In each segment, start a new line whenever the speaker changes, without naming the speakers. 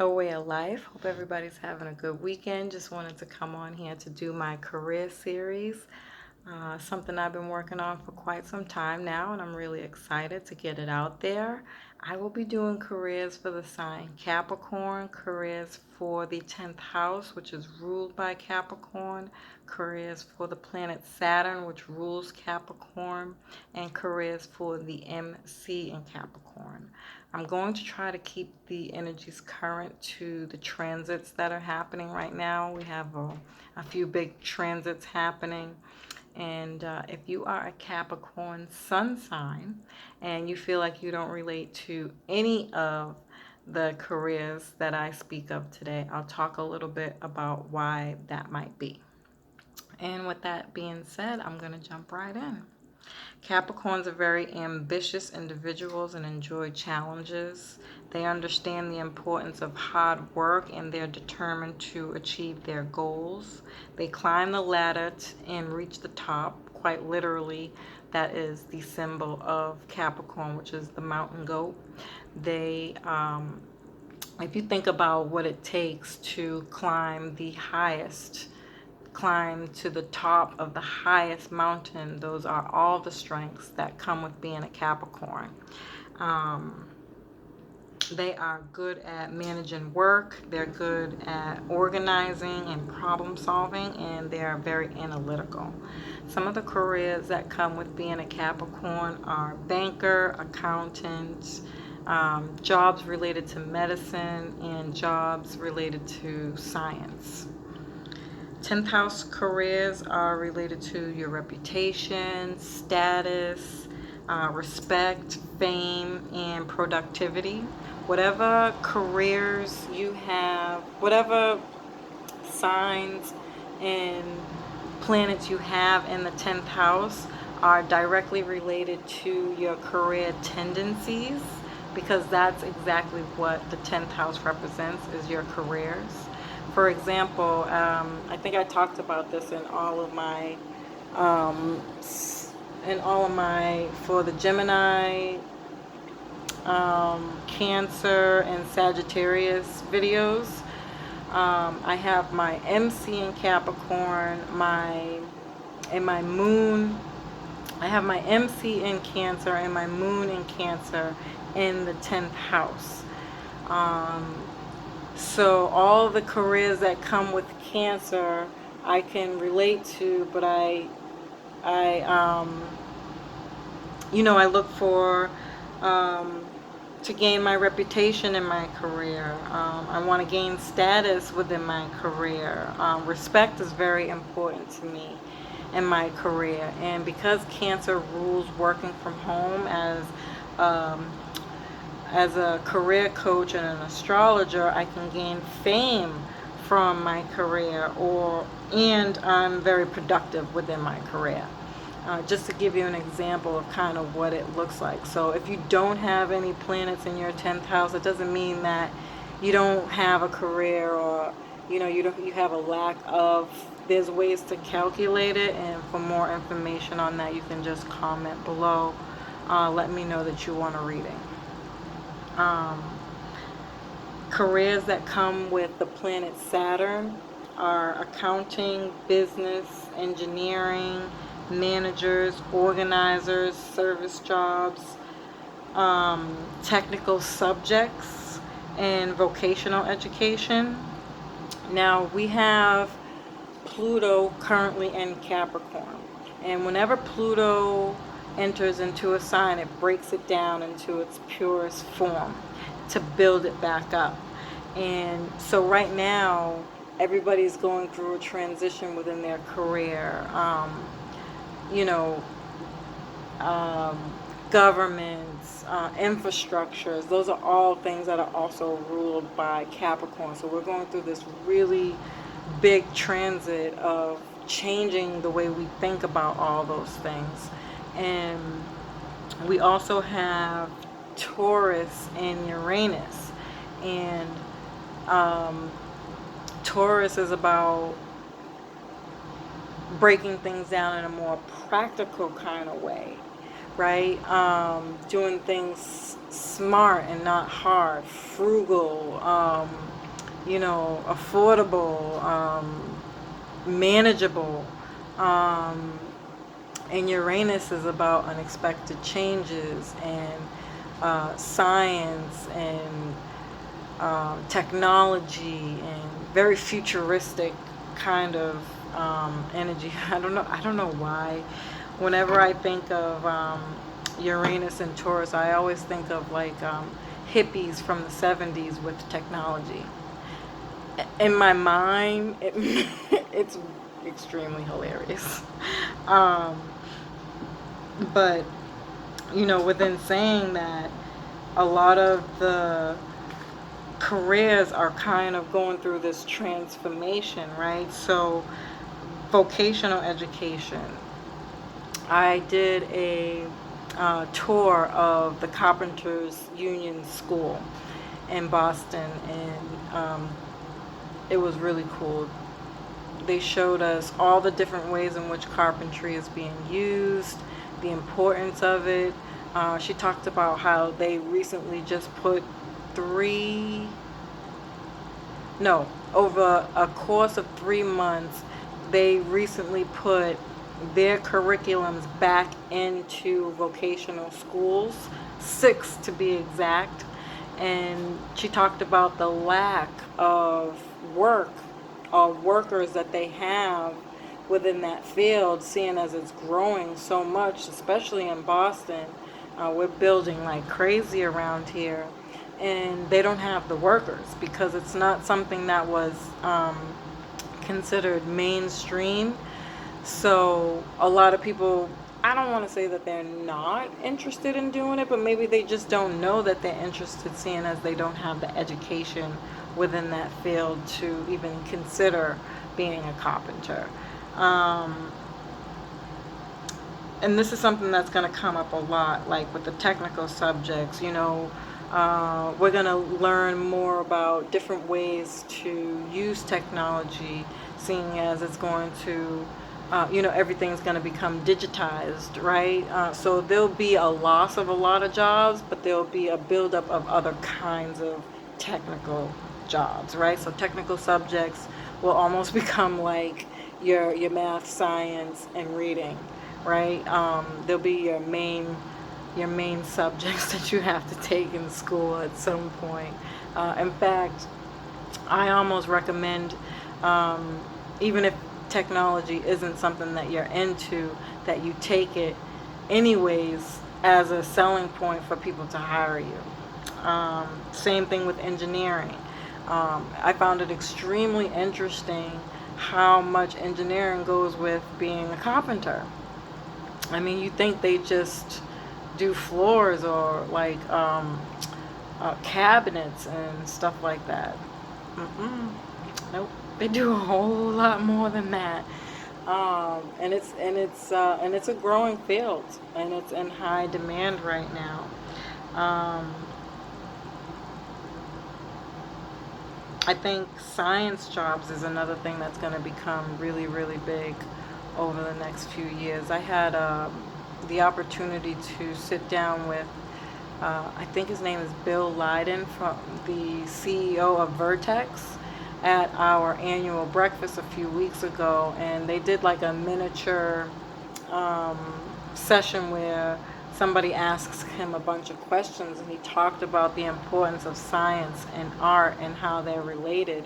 A way of life. Hope everybody's having a good weekend. Just wanted to come on here to do my career series. Something I've been working on for quite some time now, and I'm really excited to get it out there. I will be doing careers for the sign Capricorn, careers for the 10th house, which is ruled by Capricorn, careers for the planet Saturn, which rules Capricorn, and careers for the MC in Capricorn. I'm going to try to keep the energies current to the transits that are happening right now. We have a few big transits happening. And if you are a Capricorn sun sign and you feel like you don't relate to any of the careers that I speak of today, I'll talk a little bit about why that might be. And with that being said, I'm going to jump right in. Capricorns are very ambitious individuals and enjoy challenges. They understand the importance of hard work and they're determined to achieve their goals. They climb the ladder and reach the top, quite literally. That is the symbol of Capricorn, which is the mountain goat. They, if you think about what it takes to climb to the top of the highest mountain, those are all the strengths that come with being a Capricorn. They are good at managing work, they're good at organizing and problem solving, and they are very analytical. Some of the careers that come with being a Capricorn are banker, accountant, jobs related to medicine, and jobs related to science. 10th house careers are related to your reputation, status, respect, fame, and productivity. Whatever careers you have, whatever signs and planets you have in the 10th house are directly related to your career tendencies, because that's exactly what the 10th house represents, is your careers. For example, I think I talked about this in all of my for the Gemini, Cancer, and Sagittarius videos. I have my MC in Capricorn, my moon. I have my MC in Cancer and my moon in Cancer in the 10th house. So all the careers that come with Cancer, I can relate to, but I look for to gain my reputation in my career. I want to gain status within my career. Respect is very important to me in my career, and because Cancer rules working from home as a career coach and an astrologer, I can gain fame from my career, and I'm very productive within my career. Just to give you an example of kind of what it looks like. So if you don't have any planets in your 10th house, it doesn't mean that you don't have a career, or you have a lack of. There's ways to calculate it, and for more information on that, you can just comment below. Let me know that you want a reading. Careers that come with the planet Saturn are accounting, business, engineering, managers, organizers, service jobs, technical subjects, and vocational education. Now we have Pluto currently in Capricorn, and whenever Pluto enters into a sign, it breaks it down into its purest form to build it back up. And so right now, everybody's going through a transition within their career. Governments, infrastructures, those are all things that are also ruled by Capricorn. So we're going through this really big transit of changing the way we think about all those things. And we also have Taurus and Uranus. And Taurus is about breaking things down in a more practical kind of way, right? Doing things smart and not hard, frugal, affordable, manageable. Um, and Uranus is about unexpected changes and science and technology and very futuristic kind of energy. I don't know why. Whenever I think of Uranus and Taurus, I always think of like hippies from the 70s with technology. In my mind, it's extremely hilarious. Um, but, within saying that, a lot of the careers are kind of going through this transformation, right? So, vocational education. I did a tour of the Carpenters Union School in Boston, and it was really cool. They showed us all the different ways in which carpentry is being used, the importance of it. She talked about how they recently just put three, no, over a course of 3 months, they recently put their curriculums back into vocational schools, 6 to be exact. And she talked about the lack of work or workers that they have within that field, seeing as it's growing so much, especially in Boston. We're building like crazy around here, and they don't have the workers because it's not something that was considered mainstream. So a lot of people, I don't want to say that they're not interested in doing it, but maybe they just don't know that they're interested, seeing as they don't have the education within that field to even consider being a carpenter. Um, and this is something that's going to come up a lot, like with the technical subjects. We're going to learn more about different ways to use technology, seeing as it's going to, everything's going to become digitized, right? So there'll be a loss of a lot of jobs, but there'll be a buildup of other kinds of technical jobs, right? So technical subjects will almost become like your math, science, and reading, right? There'll be your main subjects that you have to take in school at some point. In fact, I almost recommend, even if technology isn't something that you're into, that you take it anyways as a selling point for people to hire you. Same thing with engineering. I found it extremely interesting how much engineering goes with being a carpenter. I mean, you think they just do floors or like cabinets and stuff like that. Mm-mm. Nope, they do a whole lot more than that. And it's a growing field, and it's in high demand right now. Um, I think science jobs is another thing that's going to become really, really big over the next few years. I had the opportunity to sit down with, I think his name is Bill Leiden, from the CEO of Vertex, at our annual breakfast a few weeks ago, and they did like a miniature um, session where somebody asks him a bunch of questions, and he talked about the importance of science and art and how they're related.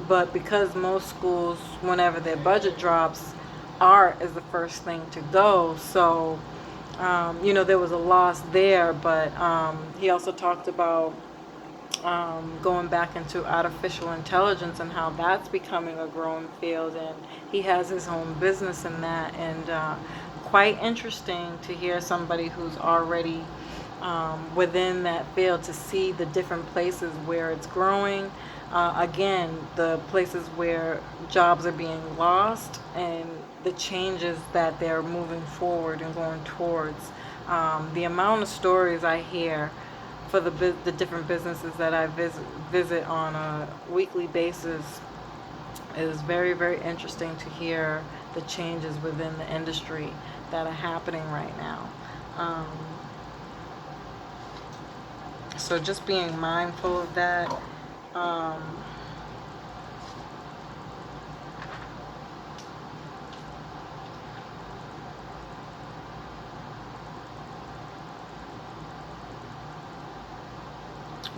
But because most schools, whenever their budget drops, art is the first thing to go. So, there was a loss there, but he also talked about going back into artificial intelligence and how that's becoming a growing field, and he has his own business in that. And quite interesting to hear somebody who's already within that field, to see the different places where it's growing. Again, the places where jobs are being lost, and the changes that they're moving forward and going towards. The amount of stories I hear for the different businesses that I visit on a weekly basis is very, very interesting to hear the changes within the industry that are happening right now. Um, so just being mindful of that. Um,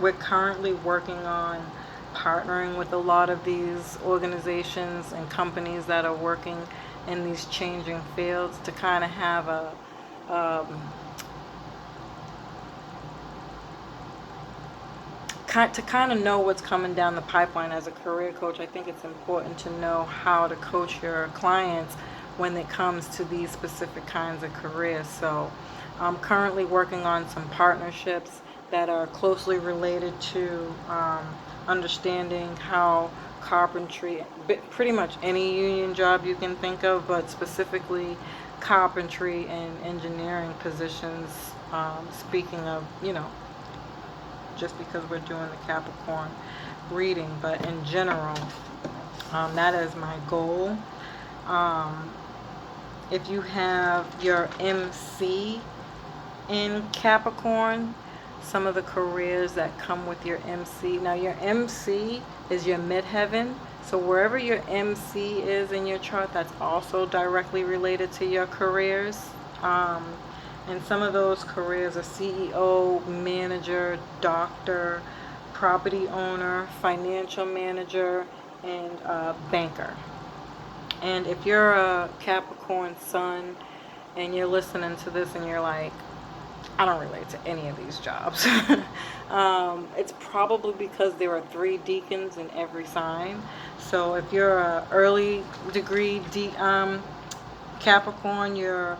we're currently working on partnering with a lot of these organizations and companies that are working in these changing fields to kind of have a um, to kind of know what's coming down the pipeline. As a career coach, I think it's important to know how to coach your clients when it comes to these specific kinds of careers. So I'm currently working on some partnerships that are closely related to understanding how carpentry, pretty much any union job you can think of, but specifically carpentry and engineering positions, speaking of, just because we're doing the Capricorn reading, but in general, that is my goal. Um, if you have your MC in Capricorn, some of the careers that come with your MC. Now, your MC is your midheaven. So wherever your MC is in your chart, that's also directly related to your careers. And some of those careers are CEO, manager, doctor, property owner, financial manager, and banker. And if you're a Capricorn sun and you're listening to this and you're like, I don't relate to any of these jobs. It's probably because there are 3 deacons in every sign. So if you're a early degree Capricorn, you're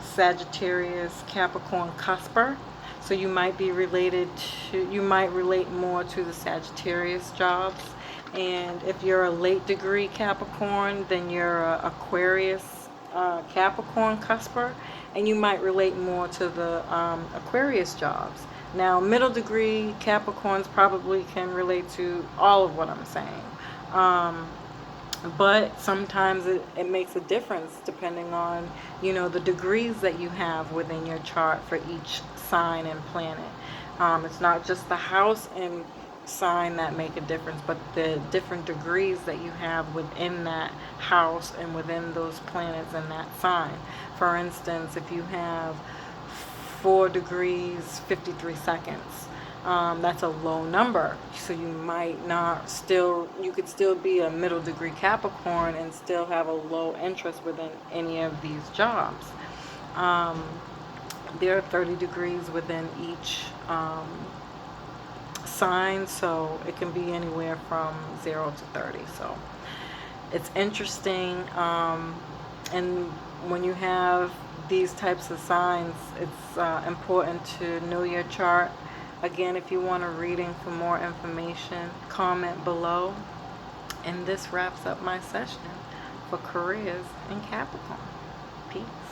Sagittarius, Capricorn, cusper. So you might be related to, you might relate more to the Sagittarius jobs. And if you're a late degree Capricorn, then you're a Aquarius, Capricorn, cusper, and you might relate more to the Aquarius jobs. Now, middle degree Capricorns probably can relate to all of what I'm saying. But sometimes it makes a difference depending on, the degrees that you have within your chart for each sign and planet. It's not just the house and sign that make a difference, but the different degrees that you have within that house and within those planets in that sign. For instance, if you have 4 degrees 53 seconds, that's a low number. So you might not you could still be a middle degree Capricorn and still have a low interest within any of these jobs. There are 30 degrees within each sign, so it can be anywhere from 0 to 30. So it's interesting. And when you have these types of signs, it's important to know your chart. Again, if you want a reading for more information, comment below. And this wraps up my session for careers in Capricorn. Peace.